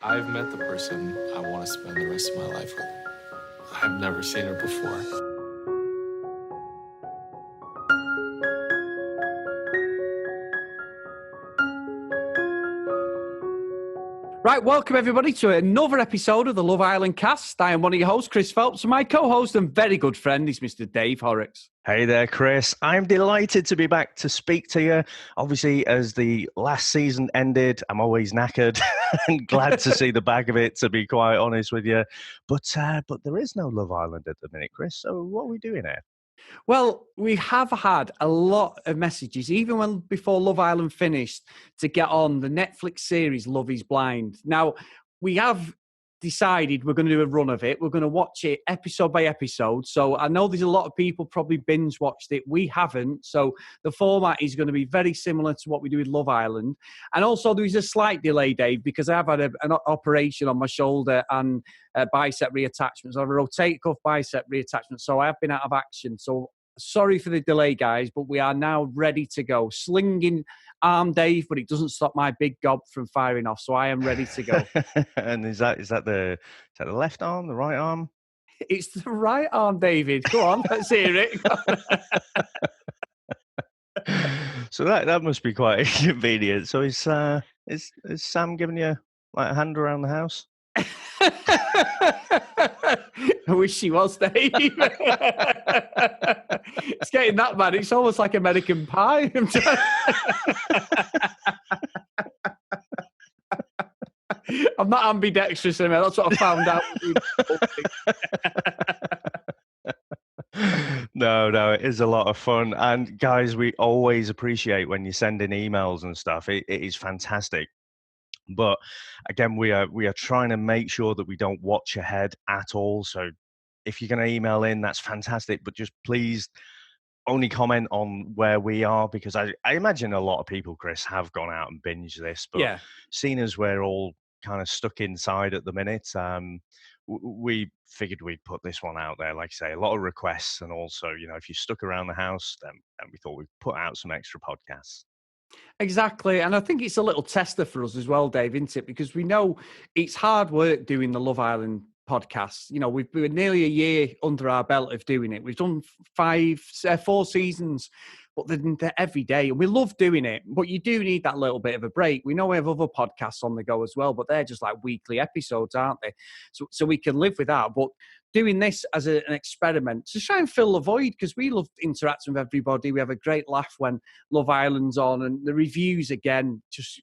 I've met the person I want to spend the rest of my life with. I've never seen her before. Right, welcome everybody to another episode of the Love Island cast. I am one of your hosts, Chris Phelps, and my co-host and very good friend is Mr. Dave Horrocks. Hey there, Chris. I'm delighted to be back to speak to you. Obviously, as the last season ended, I'm always knackered and glad to see the back of it, to be quite honest with you. But there is no Love Island at the minute, Chris. So what are we doing here? Well, we have had a lot of messages, even before Love Island finished, to get on the Netflix series Love is Blind. Now, we have decided we're going to do a run of it. We're going to watch it episode by episode. So I know there's a lot of people probably binge watched it. We haven't. So the format is going to be very similar to what we do with Love Island. And also there's a slight delay, Dave, because I've had an operation on my shoulder and bicep reattachment. So I have a rotator cuff bicep reattachment. So I have been out of action. So sorry for the delay, guys, but we are now ready to go. Slinging arm, Dave, but it doesn't stop my big gob from firing off. So I am ready to go. And is that the left arm, the right arm? It's the right arm, David. Go on, let's hear it. So that must be quite inconvenient. So is Sam giving you like a hand around the house? I wish she was, Dave. It's getting that bad. It's almost like American Pie. I'm not ambidextrous anymore. That's what I found out. No, it is a lot of fun. And guys, we always appreciate when you send in emails and stuff. It is fantastic. But again, we are trying to make sure that we don't watch ahead at all. So if you're going to email in, that's fantastic. But just please only comment on where we are, because I imagine a lot of people, Chris, have gone out and binged this. But yeah, seeing as we're all kind of stuck inside at the minute, we figured we'd put this one out there. Like I say, a lot of requests, and also, if you're stuck around the house, then we thought we'd put out some extra podcasts. exactly. And I think it's a little tester for us as well, Dave, isn't it? Because we know it's hard work doing the Love Island podcast. We've been nearly a year under our belt of doing it. We've done 4 seasons, but they're every day. And we love doing it, but you do need that little bit of a break. We know we have other podcasts on the go as well, but they're just like weekly episodes, aren't they? So we can live with that. But doing this as an experiment to try and fill the void, because we love interacting with everybody. We have a great laugh when Love Island's on, and the reviews, again, just,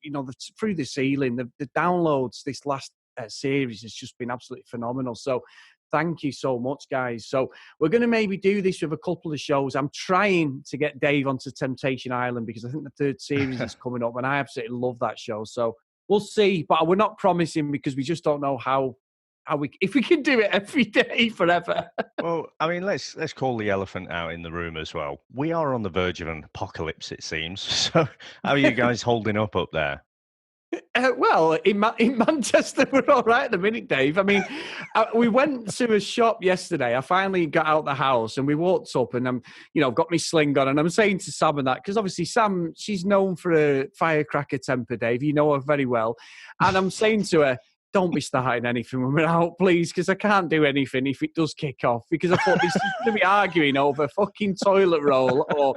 through the ceiling. The downloads this last series has just been absolutely phenomenal. So thank you so much, guys. So we're going to maybe do this with a couple of shows. I'm trying to get Dave onto Temptation Island, because I think the 3rd series is coming up, and I absolutely love that show. So we'll see, but we're not promising, because we just don't know if we can do it every day forever. Well, I mean, let's call the elephant out in the room as well. We are on the verge of an apocalypse, it seems. So how are you guys holding up there? Well, in Manchester, we're all right at the minute, Dave. I mean, we went to a shop yesterday. I finally got out the house and we walked up, and I've got my sling on, and I'm saying to Sam and that, because obviously Sam, she's known for a firecracker temper, Dave. You know her very well. And I'm saying to her, don't be starting anything when we're out, please, because I can't do anything if it does kick off. Because I thought this is going to be arguing over fucking toilet roll or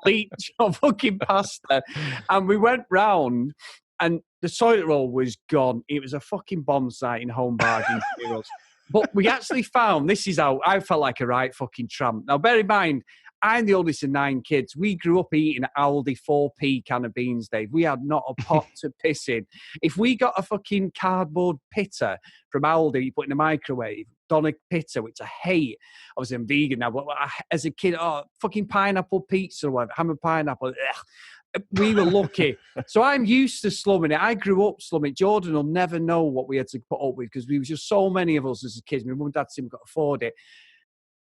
bleach or fucking pasta. And we went round, and the toilet roll was gone. It was a fucking bomb site in Home Bargains. But we actually found, this is how I felt like a right fucking tramp. Now, bear in mind, I'm the oldest of 9 kids. We grew up eating Aldi 4p can of beans, Dave. We had not a pot to piss in. If we got a fucking cardboard pitta from Aldi, you put in a microwave, Donna Pitta, which I hate. Obviously, I'm vegan now, but as a kid, fucking pineapple pizza or whatever, ham and pineapple. Ugh. We were lucky. So I'm used to slumming it. I grew up slumming it. Jordan will never know what we had to put up with, because we were just so many of us as kids. My mum and dad simply could afford it.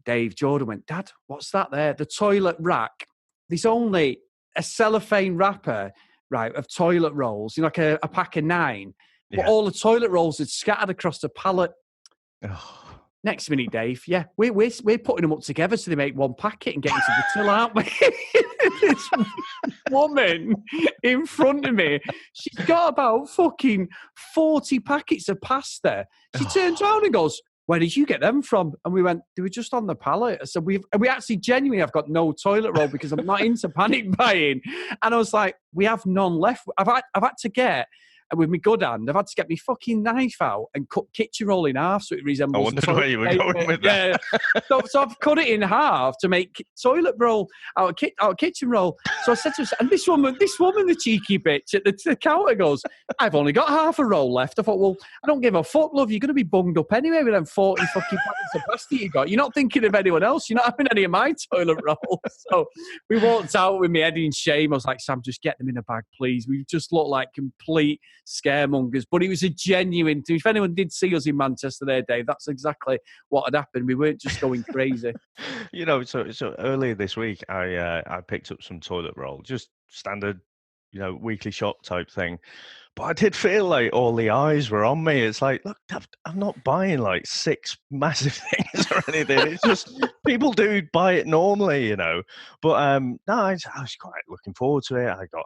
Dave, Jordan went, Dad, what's that there? The toilet rack. There's only a cellophane wrapper, right, of toilet rolls, like a pack of 9. But Yeah. all the toilet rolls had scattered across the pallet. Oh. Next minute, Dave, yeah, we're putting them up together so they make one packet and get into the till, aren't we? this woman in front of me. She's got about fucking 40 packets of pasta. She turns around and goes, "Where did you get them from?" And we went, "They were just on the pallet." So we actually genuinely have got no toilet roll because I'm not into panic buying. And I was like, "We have none left." I've had to get, with my good hand, I've had to get my fucking knife out and cut kitchen roll in half so it resembles. I wondered where you were going with that. Yeah. So I've cut it in half to make toilet roll out of kitchen roll. So I said to her, and this woman, the cheeky bitch at the counter goes, "I've only got half a roll left." I thought, well, I don't give a fuck, love. You're going to be bunged up anyway with them 40 fucking packets of pasta you got. You're not thinking of anyone else. You're not having any of my toilet roll. So we walked out with my head in shame. I was like, "Sam, just get them in a bag, please." We just looked like complete scaremongers, but it was a genuine. If anyone did see us in Manchester there, Dave, that's exactly what had happened. We weren't just going crazy. So earlier this week, I picked up some toilet roll, just standard, weekly shop type thing. But I did feel like all the eyes were on me. It's like, look, I'm not buying like 6 massive things or anything. It's just people do buy it normally, But no, I was quite looking forward to it. I got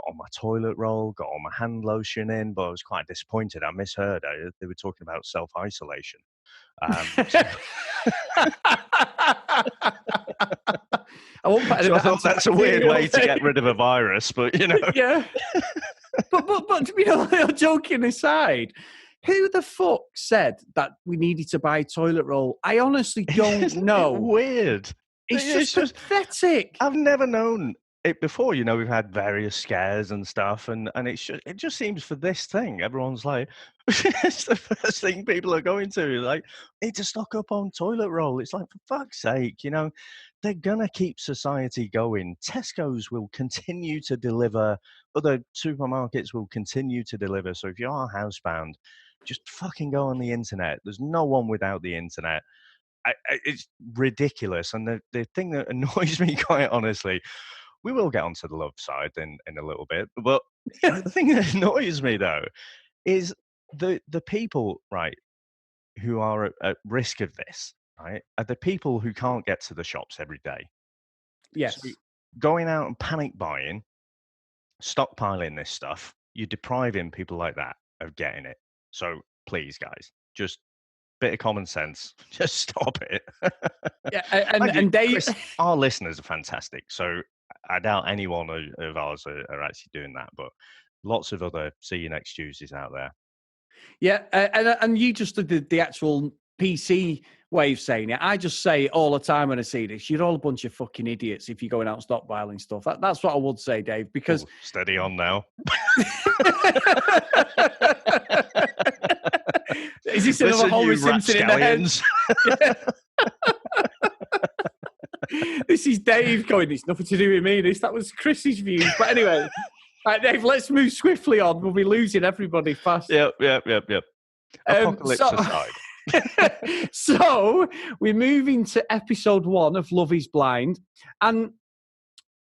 all my toilet roll, got all my hand lotion in, but I was quite disappointed. I misheard. They were talking about self-isolation. I thought that's a weird way to get rid of a virus, but Yeah. but joking aside, who the fuck said that we needed to buy toilet roll? I honestly don't know. Weird. It's just pathetic. I've never known it before. We've had various scares and stuff, and it just seems for this thing, everyone's like, it's the first thing people are going to, like, need to stock up on toilet roll. It's like, for fuck's sake, they're gonna keep society going. Tesco's will continue to deliver, other supermarkets will continue to deliver. So if you are housebound, just fucking go on the internet. There's no one without the internet. It's ridiculous. And the thing that annoys me, quite honestly, we will get onto the love side in a little bit, but the thing that annoys me though is the people, right, who are at risk of this, right, are the people who can't get to the shops every day. Yes. So going out and panic buying, stockpiling this stuff, you're depriving people like that of getting it. So please, guys, just bit of common sense, just stop it. Yeah, and Dave, Chris, our listeners are fantastic, so I doubt anyone of ours are actually doing that, but lots of other See You Next Tuesdays out there. Yeah, and you just did the actual PC way of saying it. I just say all the time when I see this, you're all a bunch of fucking idiots if you're going out stockpiling stuff. That's what I would say, Dave, because... steady on now. Is this another Homer Simpson in the head? This is Dave going, it's nothing to do with me. That was Chris's views. But anyway, right, Dave, let's move swiftly on. We'll be losing everybody fast. Yep. Apocalypse aside. So we're moving to episode 1 of Love is Blind. And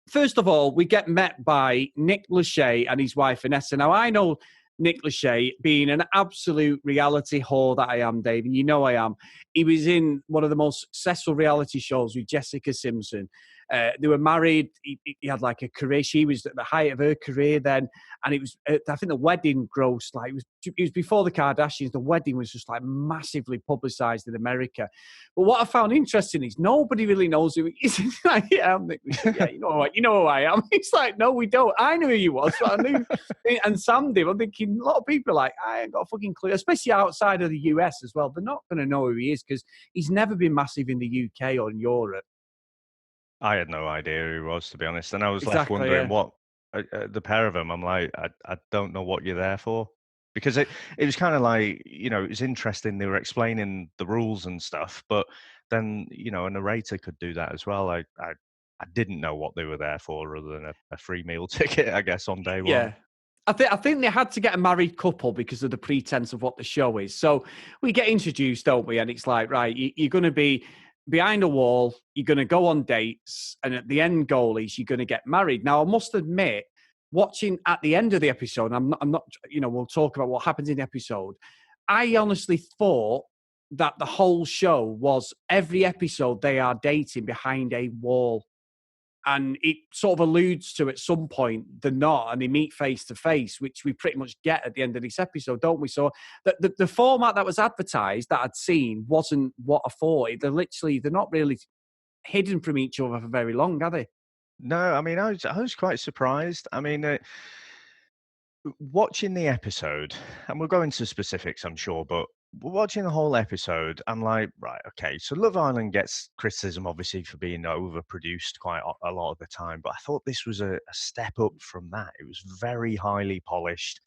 first of all, we get met by Nick Lachey and his wife, Vanessa. Now, I know Nick Lachey being an absolute reality whore that I am, Dave, and you know I am. He was in one of the most successful reality shows with Jessica Simpson. They were married. He had like a career. She was at the height of her career then, and it was. I think the wedding grossed like it was before the Kardashians. The wedding was just like massively publicized in America. But what I found interesting is nobody really knows who he is. Like, yeah, you know who I am. It's like, no, we don't. I knew who he was, but I knew. And Sam did. I'm thinking a lot of people are like, I ain't got a fucking clue, especially outside of the US as well. They're not going to know who he is because he's never been massive in the UK or in Europe. I had no idea who he was, to be honest, and I was left wondering what the pair of them. I'm like, I don't know what you're there for, because it was kind of like, it was interesting. They were explaining the rules and stuff, but then a narrator could do that as well. I didn't know what they were there for, other than a free meal ticket, I guess, on day one. Yeah. I think they had to get a married couple because of the pretense of what the show is. So we get introduced, don't we? And it's like, right, you're going to be behind a wall, you're going to go on dates, and at the end goal is you're going to get married. Now, I must admit, watching at the end of the episode, I'm not, we'll talk about what happens in the episode. I honestly thought that the whole show was every episode they are dating behind a wall. And it sort of alludes to at some point they're not, and they meet face to face, which we pretty much get at the end of this episode, don't we? So the format that was advertised that I'd seen wasn't what I thought. They're not really hidden from each other for very long, are they? No, I mean, I was quite surprised. I mean, watching the episode, and we'll go into specifics, I'm sure, but watching the whole episode, I'm like, right, okay. So Love Island gets criticism, obviously, for being overproduced quite a lot of the time, but I thought this was a step up from that. It was very highly polished,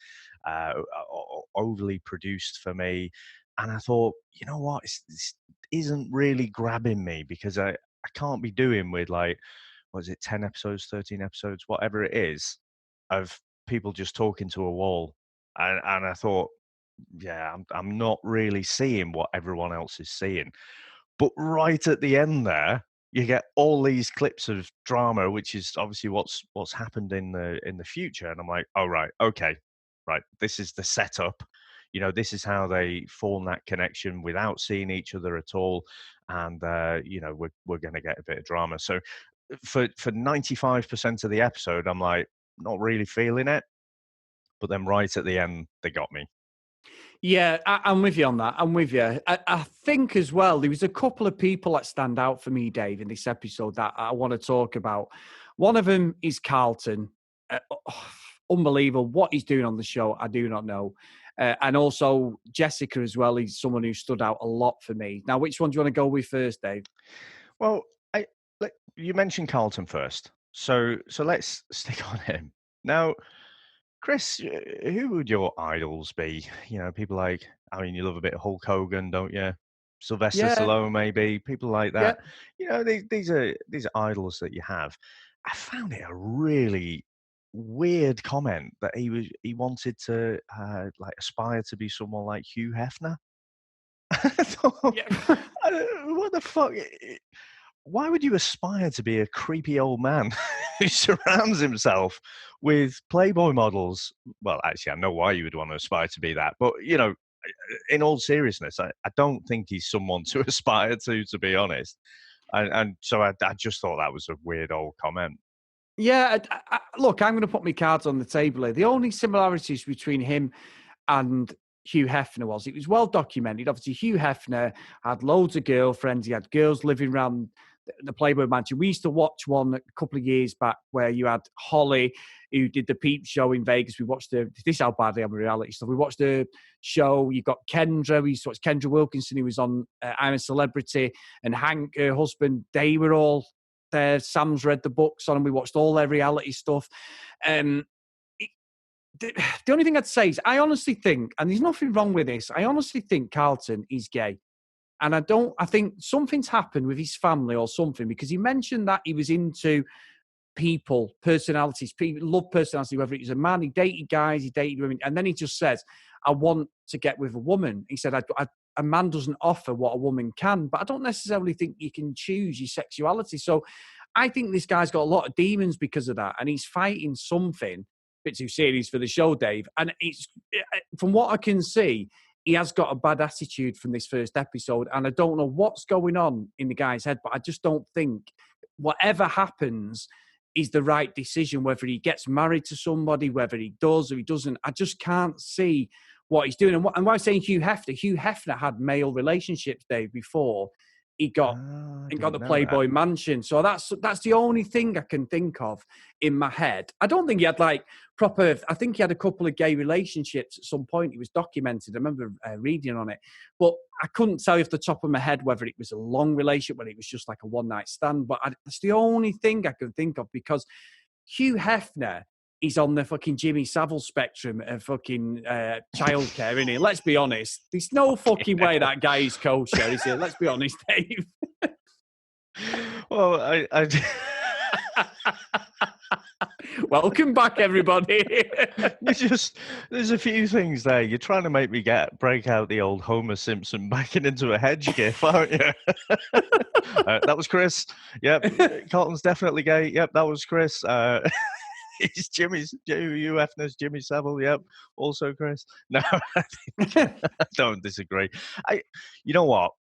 overly produced for me, and I thought, you know what, this isn't really grabbing me because I can't be doing with like, what is it, 10 episodes, 13 episodes, whatever it is, of people just talking to a wall. And I thought, yeah, I'm not really seeing what everyone else is seeing. But right at the end there, you get all these clips of drama, which is obviously what's happened in the future. And I'm like, oh right, okay, right, this is the setup. You know, this is how they form that connection without seeing each other at all. And you know, we're going to get a bit of drama. So for 95% of the episode, I'm like, not really feeling it. But then right at the end, they got me. Yeah, I'm with you on that. I'm with you. I think as well, there was a couple of people that stand out for me, Dave, in this episode that I want to talk about. One of them is Carlton. Unbelievable. What he's doing on the show, I do not know. And also Jessica as well. He's someone who stood out a lot for me. Now, which one do you want to go with first, Dave? Well, you mentioned Carlton first, so let's stick on him now. Chris, who would your idols be? You know, people like, I mean, you love a bit of Hulk Hogan, don't you? Sylvester Yeah, Stallone, maybe people like yeah. that. You know, these are idols that you have. I found it a really weird comment that he wanted to like aspire to be someone like Hugh Hefner. I thought, Yeah. what the fuck? Why would you aspire to be a creepy old man who surrounds himself with Playboy models? Well, actually, I know why you would want to aspire to be that, but you know, in all seriousness, I don't think he's someone to aspire to be honest. And so I just thought that was a weird old comment. Yeah, look, I'm going to put my cards on the table here. The only similarities between him and Hugh Hefner it was well documented. Obviously, Hugh Hefner had loads of girlfriends. He had girls living around the Playboy Mansion. We used to watch one a couple of years back where you had Holly, who did the Peep Show in Vegas. We watched this is how bad I am with reality stuff. We watched the show. You got Kendra. We used to watch Kendra Wilkinson, who was on I'm a Celebrity, and Hank, her husband. They were all there. Sam's read the books on them. We watched all their reality stuff. The only thing I'd say is I honestly think, and there's nothing wrong with this, I honestly think Carlton is gay. And I think something's happened with his family or something, because he mentioned that he was into people, personalities, people love personality, whether it was a man, he dated guys, he dated women. And then he just says, I want to get with a woman. He said, a man doesn't offer what a woman can, but I don't necessarily think you can choose your sexuality. So I think this guy's got a lot of demons because of that. And he's fighting something bit too serious for the show, Dave. And it's from what I can see, he has got a bad attitude from this first episode, and I don't know what's going on in the guy's head, but I just don't think whatever happens is the right decision, whether he gets married to somebody, whether he does or he doesn't. I just can't see what he's doing. And why I'm saying Hugh Hefner had male relationships, Dave, before he got I the didn't know that. Playboy Mansion. So that's the only thing I can think of in my head. I don't think he had like proper. I think he had a couple of gay relationships at some point. It was documented. I remember reading on it, but I couldn't tell you off the top of my head whether it was a long relationship, whether it was just like a one night stand. But that's the only thing I can think of, because Hugh Hefner is on the fucking Jimmy Savile spectrum of fucking childcare, isn't he? Let's be honest. There's no fucking way that guy is kosher, is he? Let's be honest, Dave. Well, Welcome back, everybody. There's a few things there. You're trying to make me break out the old Homer Simpson backing into a hedge gif, aren't you? That was Chris. Yep. Carlton's definitely gay. Yep, that was Chris. It's Hugh Hefner's Jimmy Savile. Yep, also Chris. No, I don't disagree. You know what?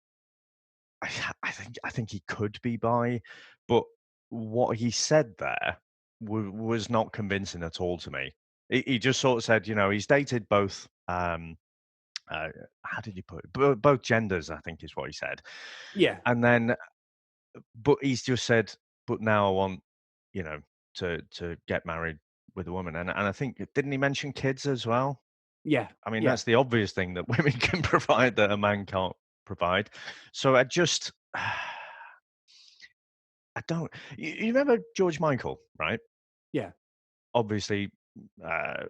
I think he could be bi, but what he said there was not convincing at all to me. He just sort of said, he's dated both. Uh, how did he put it? Both genders, I think, is what he said. Yeah, And then, but he's just said, but now I want, you know, to get married with a woman. And I think, didn't he mention kids as well? yeah, I mean, yeah, that's the obvious thing that women can provide that a man can't provide. So I just, I don't. You remember George Michael, right? yeah, Obviously,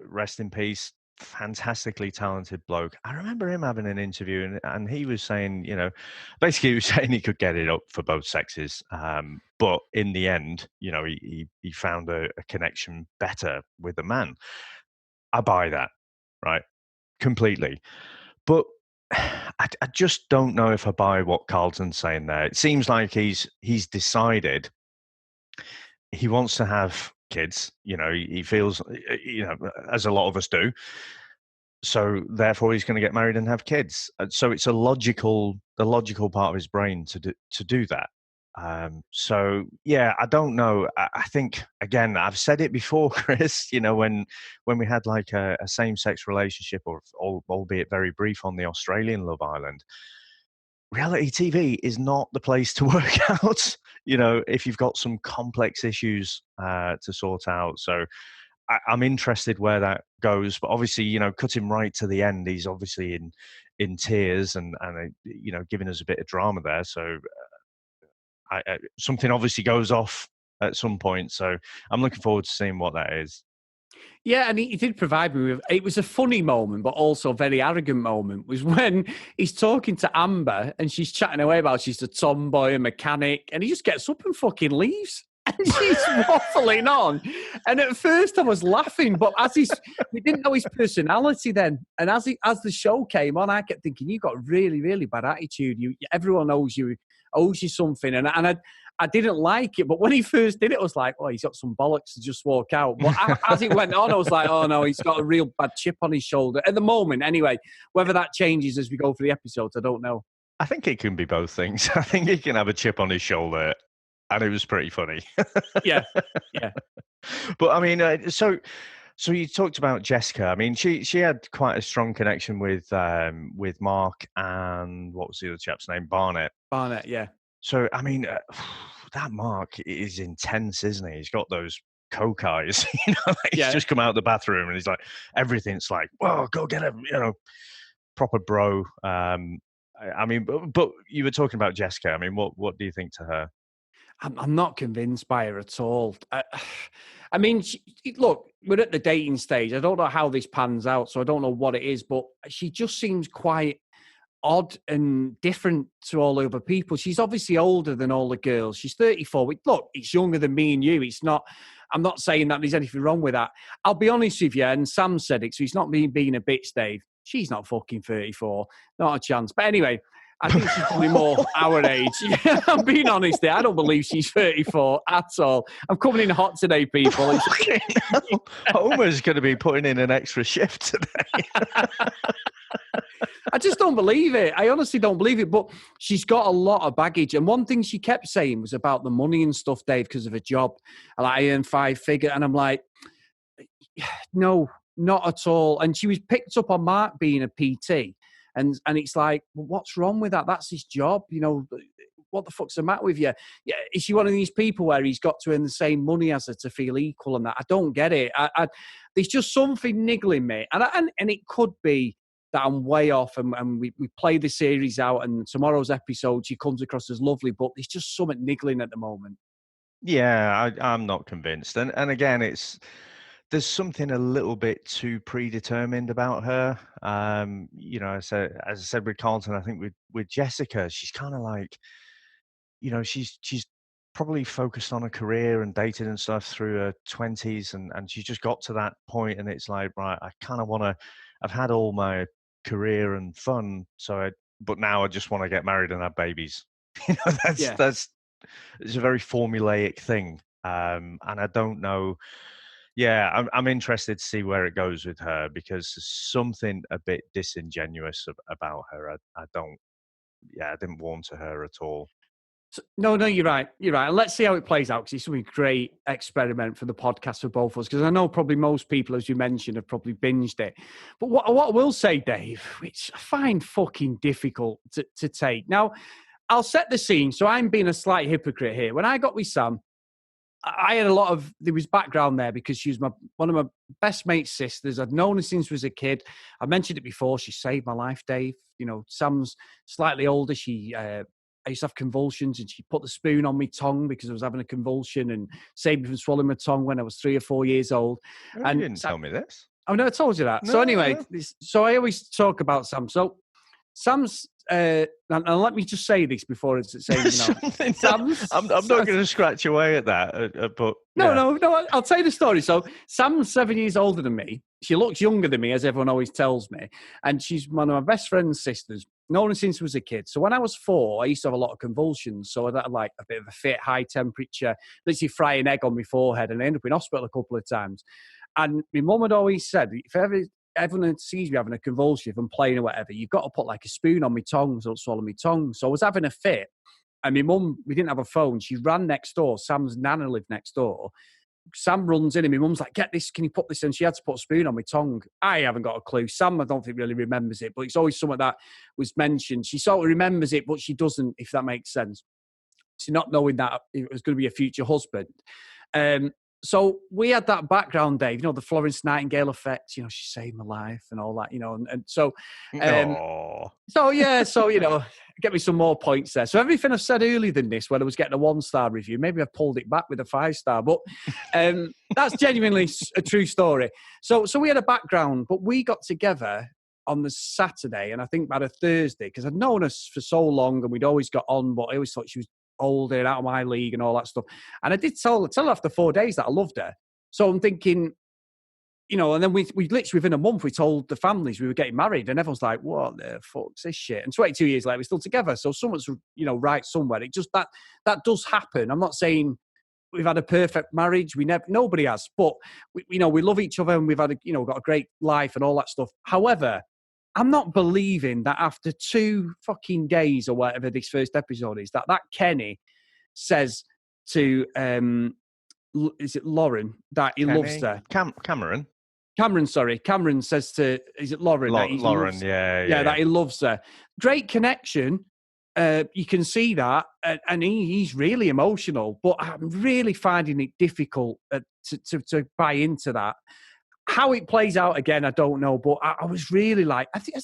rest in peace. Fantastically talented bloke. I remember him having an interview, and he was saying, basically, he was saying he could get it up for both sexes, but in the end, he found a connection better with a man. I buy that, right? Completely. But I just don't know if I buy what Carlton's saying there. It seems like he's decided he wants to have kids. He feels, as a lot of us do. So therefore, he's going to get married and have kids. So it's the logical part of his brain to do that. So yeah, I don't know. I think again, I've said it before, Chris. When we had like a same-sex relationship, or albeit very brief, on the Australian Love Island, reality TV is not the place to work out. If you've got some complex issues to sort out. So I'm interested where that goes, but obviously, cutting right to the end, he's obviously in tears and giving us a bit of drama there. So something obviously goes off at some point. So I'm looking forward to seeing what that is. yeah. And he did provide me with. It was a funny moment, but also a very arrogant moment. Was when he's talking to Amber and she's chatting away about she's a tomboy, a mechanic, and he just gets up and fucking leaves. And she's waffling on. And at first I was laughing, but we didn't know his personality then. And as the show came on, I kept thinking, you've got really, really bad attitude. Everyone owes you something. And I didn't like it. But when he first did it, I was like, oh, he's got some bollocks to just walk out. But as it went on, I was like, oh no, he's got a real bad chip on his shoulder. At the moment, anyway, whether that changes as we go through the episodes, I don't know. I think it can be both things. I think he can have a chip on his shoulder, and it was pretty funny. Yeah, yeah. But I mean, so you talked about Jessica. I mean, she had quite a strong connection with Mark, and what was the other chap's name? Barnett. Barnett, yeah. So I mean, that Mark is intense, isn't he? He's got those coke eyes. He's just come out of the bathroom and he's like, everything's like, whoa, go get him. Proper bro. I mean, but you were talking about Jessica. I mean, what do you think to her? I'm not convinced by her at all. I mean, look, we're at the dating stage. I don't know how this pans out, so I don't know what it is, but she just seems quite odd and different to all other people. She's obviously older than all the girls. She's 34. Look, it's younger than me and you. I'm not saying that there's anything wrong with that. I'll be honest with you, and Sam said it, so it's not me being a bitch, Dave. She's not fucking 34. Not a chance. But anyway, I think she's probably more our age. Yeah, I'm being honest there. I don't believe she's 34 at all. I'm coming in hot today, people. Homer's going to be putting in an extra shift today. I just don't believe it. I honestly don't believe it. But she's got a lot of baggage. And one thing she kept saying was about the money and stuff, Dave, because of her job. I earn 5-figure. And I'm like, no, not at all. And she was picked up on Mark being a PT. And it's like, well, what's wrong with that? That's his job. What the fuck's the matter with you? Yeah, is she one of these people where he's got to earn the same money as her to feel equal and that? I don't get it. There's just something niggling me. And it could be that I'm way off and we play the series out and tomorrow's episode, she comes across as lovely, but there's just something niggling at the moment. Yeah, I'm not convinced. And again, there's something a little bit too predetermined about her. As I said with Carlton, I think with Jessica, she's kind of like, she's probably focused on a career and dated and stuff through her 20s, and she's just got to that point, and it's like, right, I kind of want to. I've had all my career and fun, but now I just want to get married and have babies. That's it's a very formulaic thing, and I don't know. Yeah, I'm interested to see where it goes with her because there's something a bit disingenuous about her. I don't. Yeah, I didn't warm to her at all. No, you're right. You're right. And let's see how it plays out, because it's a great experiment for the podcast for both of us. Because I know probably most people, as you mentioned, have probably binged it. But what I will say, Dave, which I find fucking difficult to take. Now, I'll set the scene. So I'm being a slight hypocrite here. When I got with Sam, I had there was background there because she was one of my best mate's sisters. I'd known her since I was a kid. I mentioned it before. She saved my life, Dave. Sam's slightly older. I used to have convulsions, and she put the spoon on my tongue because I was having a convulsion, and saved me from swallowing my tongue when I was 3 or 4 years old. Oh, And you didn't tell me this. I've never told you that. No, So anyway, no. so I always talk about Sam. So Sam's, and let me just say this before it's saying, Sam's. I'm not going to scratch away at that, but No, I'll tell you the story. So Sam's 7 years older than me. She looks younger than me, as everyone always tells me. And she's one of my best friend's sisters, known her since I was a kid. So when I was 4, I used to have a lot of convulsions. So I had like a bit of a fit, high temperature, literally frying egg on my forehead, and I ended up in hospital a couple of times. And my mum had always said, if everyone sees me having a convulsion, if I'm playing or whatever, you've got to put like a spoon on my tongue so I don't swallow my tongue. So I was having a fit. And my mum, we didn't have a phone. She ran next door. Sam's nana lived next door. Sam runs in and my mum's like, get this, can you put this in? She had to put a spoon on my tongue. I haven't got a clue. Sam, I don't think really remembers it, but it's always something that was mentioned. She sort of remembers it, but she doesn't, if that makes sense. She's not knowing that it was going to be a future husband. So we had that background, Dave, the Florence Nightingale effect, she saved my life and all that, and so, get me some more points there. So everything I've said earlier than this, when I was getting a 1-star review, maybe I've pulled it back with a 5-star, but that's genuinely a true story. So we had a background, but we got together on the Saturday, and I think by the Thursday, because I'd known us for so long and we'd always got on, but I always thought she was older and out of my league and all that stuff. And I did tell her after 4 days that I loved her. So I'm thinking, and then we literally within a month, we told the families we were getting married, and everyone's like, what the fuck's this shit? And 22 years later, we're still together. So someone's, right somewhere. It just, that does happen. I'm not saying we've had a perfect marriage. Nobody has, but we love each other, and we've had got a great life and all that stuff. However, I'm not believing that after 2 fucking days or whatever this first episode is, that Kenny says to, is it Lauren, that he loves her? Cameron. Cameron says to, is it Lauren? Lauren, yeah, that he loves her. Great connection. You can see that, and he's really emotional, but I'm really finding it difficult to buy into that. How it plays out again, I don't know, but I was really like, has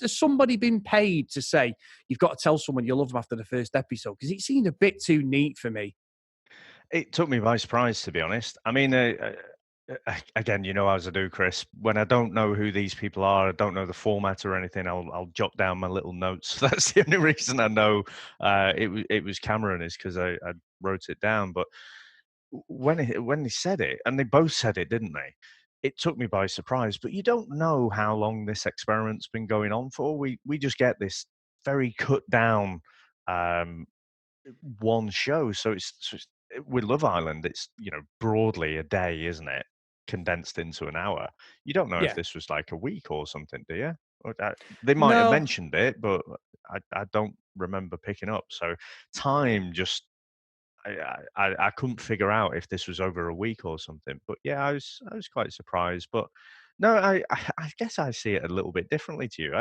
somebody been paid to say you've got to tell someone you love them after the first episode? Because it seemed a bit too neat for me. It took me by surprise, to be honest. I mean, again, as I do, Chris, when I don't know who these people are, I don't know the format or anything, I'll jot down my little notes. That's the only reason I know it was Cameron, is because I wrote it down. But when they said it, and they both said it, didn't they? It took me by surprise. But you don't know how long this experiment's been going on for. We just get this very cut down one show. So it's with Love Island, it's broadly a day, isn't it? Condensed into an hour. You don't know if this was like a week or something, do you? They might have mentioned it, but I don't remember picking up. So time just, I couldn't figure out if this was over a week or something. But yeah, I was quite surprised. But no, I guess I see it a little bit differently to you.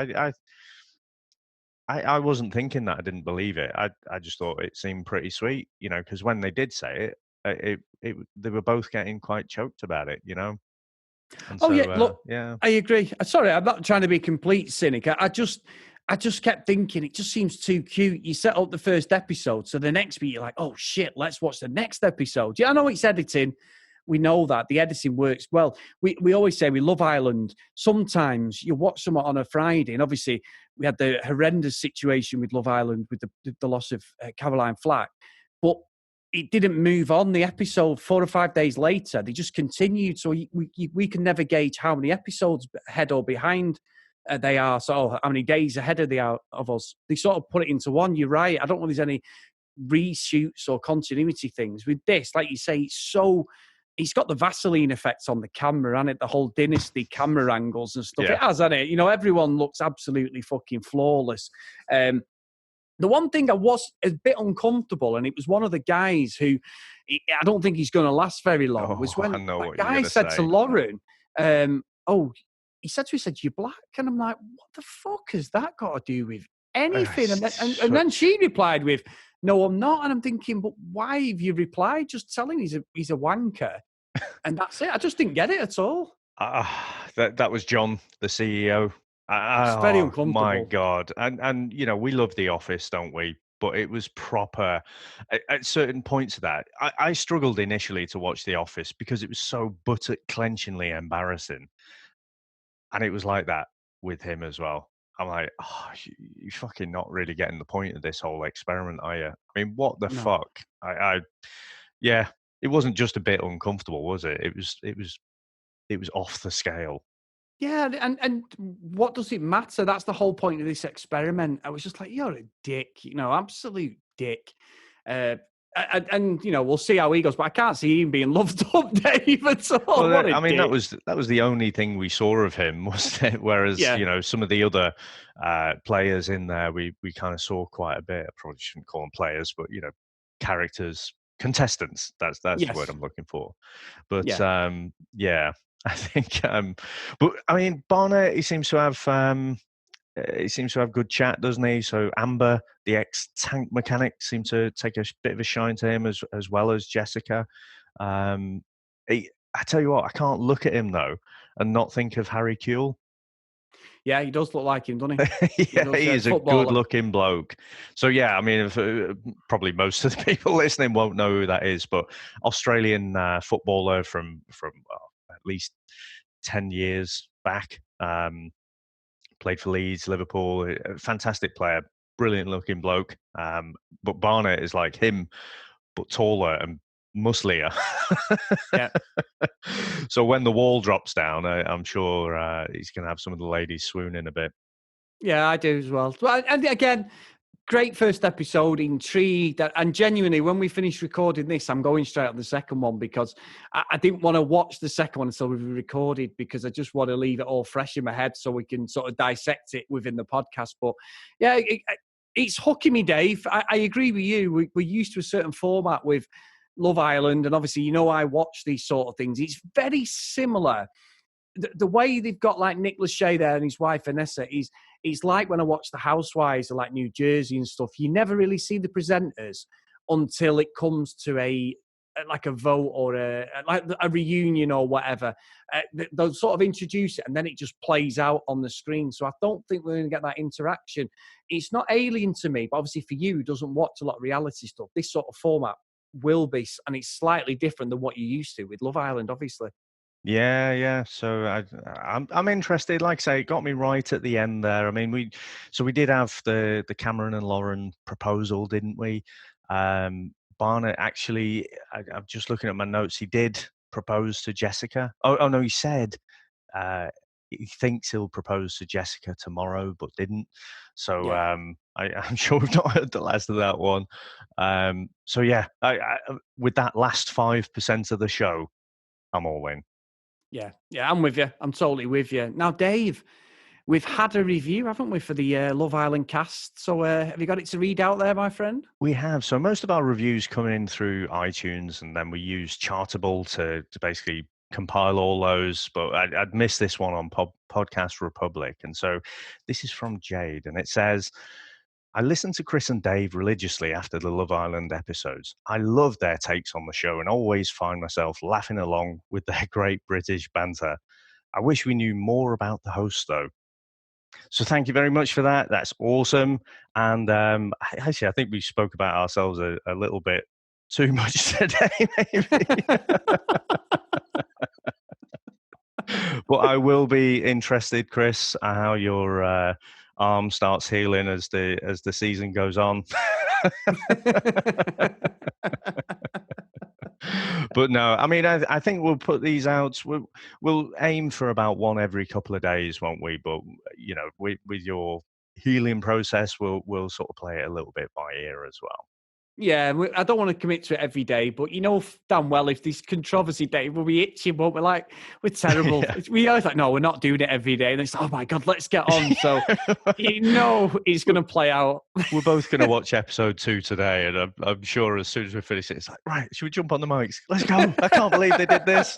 I wasn't thinking that. I didn't believe it. I just thought it seemed pretty sweet, because when they did say it, they were both getting quite choked about it, And look, I agree. Sorry, I'm not trying to be a complete cynic. I just kept thinking it just seems too cute. You set up the first episode, so the next week you're like, oh shit, let's watch the next episode. Yeah, I know it's editing. We know that the editing works well. We always say we love Ireland. Sometimes you watch someone on a Friday, and obviously we had the horrendous situation with Love Island with the loss of Caroline Flack, but it didn't move on. The episode 4 or 5 days later, they just continued. So we can never gauge how many episodes ahead or behind they are. So how many days ahead of us. They sort of put it into one. You're right. I don't know if there's any reshoots or continuity things with this. Like you say, it's got the Vaseline effects on the camera, and the whole dynasty camera angles and stuff. Yeah. It has, hasn't it? Everyone looks absolutely fucking flawless. The one thing I was a bit uncomfortable, and it was one of the guys who I don't think he's going to last very long, was Oh, I when know that what you're guy gonna said to say. Lauren, oh, he said to her, he said, "You're black." And I'm like, what the fuck has that got to do with anything? And then, and then Such she replied with, "No, I'm not." And I'm thinking, but why have you replied? Just tell him he's a wanker. And that's it. I just didn't get it at all. that was John, the CEO. It's very Oh my uncomfortable. God! And we love The Office, don't we? But it was proper at certain points of that. I struggled initially to watch The Office because it was so butter clenchingly embarrassing, and it was like that with him as well. I'm like, oh, you fucking not really getting the point of this whole experiment, are you? I mean, what the No. fuck? Yeah, it wasn't just a bit uncomfortable, was it? It was off the scale. Yeah, and what does it matter? That's the whole point of this experiment. I was just like, you're a dick, absolute dick. Uh, and we'll see how he goes, but I can't see him being loved up, Dave, at all. Well, What a I mean, dick. that was the only thing we saw of him, was it? Whereas Yeah. some of the other players in there, we kind of saw quite a bit. I probably shouldn't call them players, but characters, contestants. That's the word Yes. I'm looking for. But Yeah. yeah, I think. But I mean, Barnett, he seems to have. He seems to have good chat, doesn't he? So Amber, the ex-tank mechanic, seemed to take a bit of a shine to him as well as Jessica. Um, I tell you what, I can't look at him though and not think of Harry Kuehl. Yeah, he does look like him, doesn't he? He Yeah, does. he is a Footballer. good-looking bloke. So yeah, I mean, probably most of the people listening won't know who that is, but Australian footballer from at least 10 years back. Played for Leeds, Liverpool. A fantastic player, brilliant looking bloke. But Barnett is like him, but taller and musclier. Yeah. So when the wall drops down, I'm sure he's going to have some of the ladies swooning a bit. Yeah, I do as well. And again, great first episode, intrigued, and genuinely, when we finish recording this, I'm going straight on the second one because I didn't want to watch the second one until we've recorded because I just want to leave it all fresh in my head so we can sort of dissect it within the podcast. But yeah, it's hooking me, Dave. I agree with you. We're used to a certain format with Love Island, and obviously, I watch these sort of things. It's very similar the way they've got like Nick Lachey there and his wife Vanessa is like when I watch the Housewives of like New Jersey and stuff. You never really see the presenters until it comes to like a vote or like a reunion or whatever. They'll sort of introduce it and then it just plays out on the screen. So I don't think we're going to get that interaction. It's not alien to me, but obviously for you who doesn't watch a lot of reality stuff, this sort of format will be, and it's slightly different than what you're used to with Love Island, obviously. Yeah, yeah. So I'm interested. Like I say, it got me right at the end there. I mean, we did have the Cameron and Lauren proposal, didn't we? Barnett actually, I'm just looking at my notes. He did propose to Jessica. Oh no, he said he thinks he'll propose to Jessica tomorrow, but didn't. So Yeah. I'm sure we've not heard the last of that one. So yeah, with that last 5% of the show, I'm all in. Yeah, I'm with you. I'm totally with you. Now, Dave, we've had a review, haven't we, for the Love Island cast? So have you got it to read out there, my friend? We have. So most of our reviews come in through iTunes, and then we use Chartable to basically compile all those. But I'd missed this one on Podcast Republic. And so this is from Jade, and it says, I listen to Chris and Dave religiously after the Love Island episodes. I love their takes on the show and always find myself laughing along with their great British banter. I wish we knew more about the host, though. So thank you very much for that. That's awesome. And actually, I think we spoke about ourselves a little bit too much today, maybe. But I will be interested, Chris, how your arm starts healing as the season goes on. But no, I mean, I think we'll put these out. We'll aim for about one every couple of days, won't we? But with your healing process, we'll sort of play it a little bit by ear as well. Yeah, I don't want to commit to it every day, but you know damn well if this controversy day will be itching, won't we? Like, we're terrible. Yeah. We always like, no, we're not doing it every day. And it's, oh my God, let's get on. So, you know, it's going to play out. We're both going to watch episode 2 today, and I'm sure as soon as we finish it, it's like, right, should we jump on the mics? Let's go. I can't believe they did this.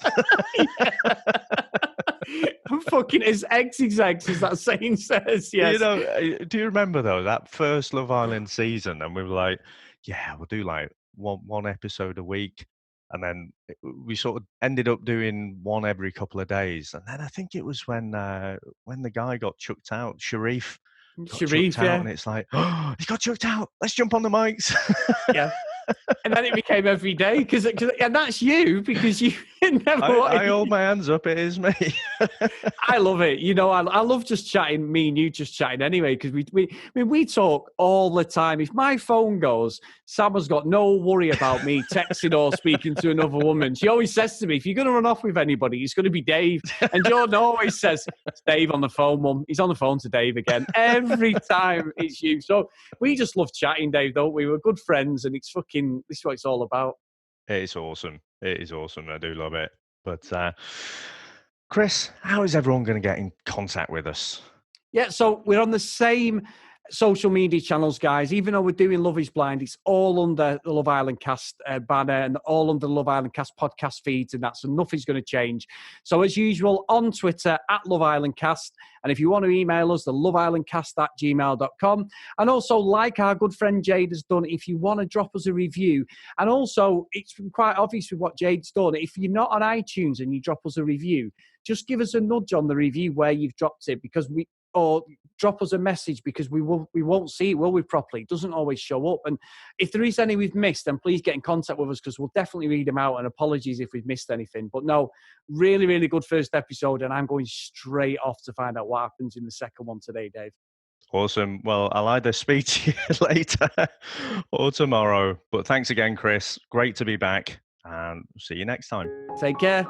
I'm fucking as X's eggs, as that saying says. Yes. You know, do you remember though that first Love Island season? And we were like, yeah, we'll do like one episode a week, and then we sort of ended up doing one every couple of days. And then I think it was when the guy got chucked out, Sharif got chucked out, and it's like, oh, he got chucked out. Let's jump on the mics. Yeah. And then it became every day and that's you because you never. I hold my hands up. It is me. I love it. You know, I love just chatting. Me and you just chatting anyway because we talk all the time. If my phone goes, Sam has got no worry about me texting or speaking to another woman. She always says to me, "If you're going to run off with anybody, it's going to be Dave." And Jordan always says, "It's Dave on the phone, Mum. He's on the phone to Dave again." Every time it's you. So we just love chatting, Dave. Don't we? We're good friends, and it's fucking. This is what it's all about. It is awesome. It is awesome. I do love it. But Chris, how is everyone going to get in contact with us? Yeah, so we're on the same social media channels, guys. Even though we're doing Love is Blind, it's all under the Love Island Cast banner and all under the Love Island Cast podcast feeds and that, so nothing's going to change. So as usual, on Twitter, at Love Island Cast, and if you want to email us, the loveislandcast@gmail.com. And also, like our good friend Jade has done, if you want to drop us a review, and also, it's quite obvious with what Jade's done, if you're not on iTunes and you drop us a review, just give us a nudge on the review where you've dropped it, because or drop us a message, because we won't see it, will we, properly? It doesn't always show up. And if there is any we've missed, then please get in contact with us, because we'll definitely read them out, and apologies if we've missed anything. But no, really, really good first episode, and I'm going straight off to find out what happens in the second one today, Dave. Awesome. Well, I'll either speak to you later or tomorrow. But thanks again, Chris. Great to be back, and see you next time. Take care.